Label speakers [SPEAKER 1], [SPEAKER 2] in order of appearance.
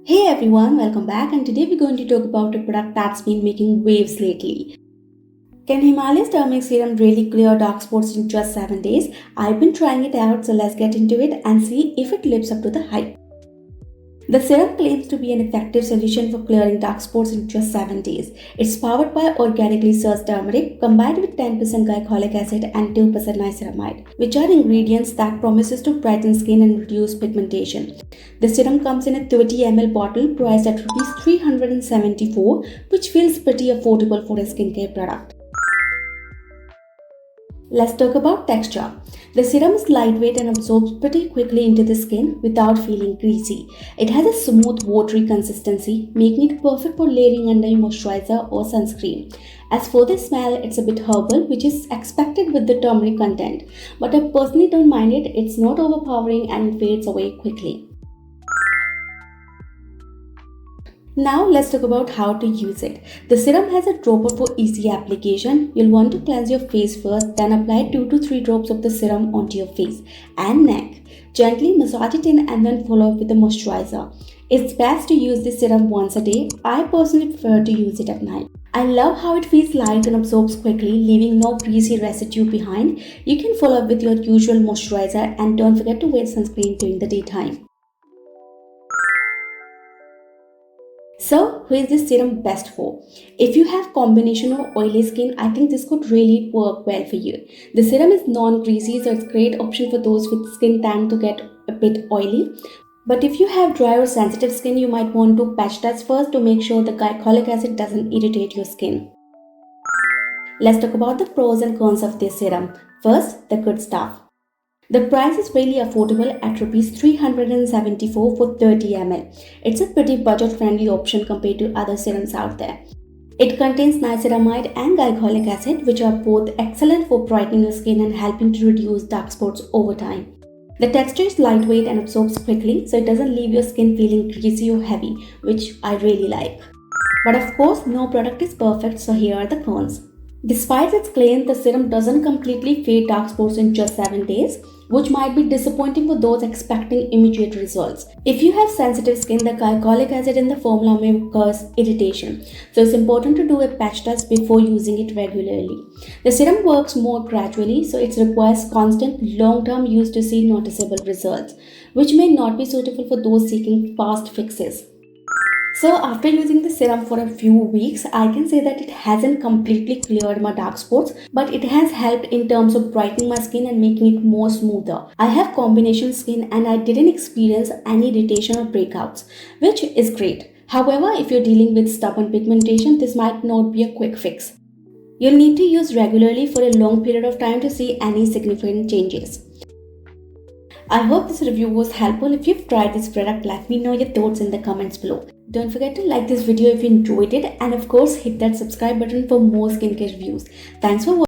[SPEAKER 1] Hey everyone, welcome back, and today we're going to talk about a product that's been making waves lately. Can Himalaya's Turmeric Serum really clear dark spots in just 7 days? I've been trying it out, so let's get into it and see if it lives up to the hype. The serum claims to be an effective solution for clearing dark spots in just 7 days. It's powered by organically sourced turmeric combined with 10% glycolic acid and 2% niacinamide, which are ingredients that promises to brighten skin and reduce pigmentation. The serum comes in a 30 ml bottle priced at Rs 374, which feels pretty affordable for a skincare product. Let's talk about texture. The serum is lightweight and absorbs pretty quickly into the skin without feeling greasy. It has a smooth, watery consistency, making it perfect for layering under your moisturizer or sunscreen. As for the smell, it's a bit herbal, which is expected with the turmeric content, but I personally don't mind it. It's not overpowering and it fades away quickly. Now let's talk about how to use it. The serum has a dropper for easy application. You'll want to cleanse your face first, then apply 2 to 3 drops of the serum onto your face and neck. Gently massage it in and then follow up with a moisturizer. It's best to use this serum once a day. I personally prefer to use it at night. I love how it feels light and absorbs quickly, leaving no greasy residue behind. You can follow up with your usual moisturizer and don't forget to wear sunscreen during the daytime. So, who is this serum best for? If you have combination of oily skin, I think this could really work well for you. The serum is non-greasy, so it's a great option for those with skin tend to get a bit oily. But if you have dry or sensitive skin, you might want to patch test first to make sure the glycolic acid doesn't irritate your skin. Let's talk about the pros and cons of this serum. First, the good stuff. The price is really affordable at Rs 374 for 30 ml. It's a pretty budget-friendly option compared to other serums out there. It contains niacinamide and glycolic acid, which are both excellent for brightening your skin and helping to reduce dark spots over time. The texture is lightweight and absorbs quickly, so it doesn't leave your skin feeling greasy or heavy, which I really like. But of course, no product is perfect, so here are the cons. Despite its claim, the serum doesn't completely fade dark spots in just 7 days, which might be disappointing for those expecting immediate results. If you have sensitive skin, the glycolic acid in the formula may cause irritation, so it's important to do a patch test before using it regularly. The serum works more gradually, so it requires constant long-term use to see noticeable results, which may not be suitable for those seeking fast fixes. So after using the serum for a few weeks, I can say that it hasn't completely cleared my dark spots, but it has helped in terms of brightening my skin and making it more smoother. I have combination skin and I didn't experience any irritation or breakouts, which is great. However, if you're dealing with stubborn pigmentation, this might not be a quick fix. You'll need to use regularly for a long period of time to see any significant changes. I hope this review was helpful. If you've tried this product, let me know your thoughts in the comments below. Don't forget to like this video if you enjoyed it, and of course hit that subscribe button for more skincare reviews. Thanks for watching.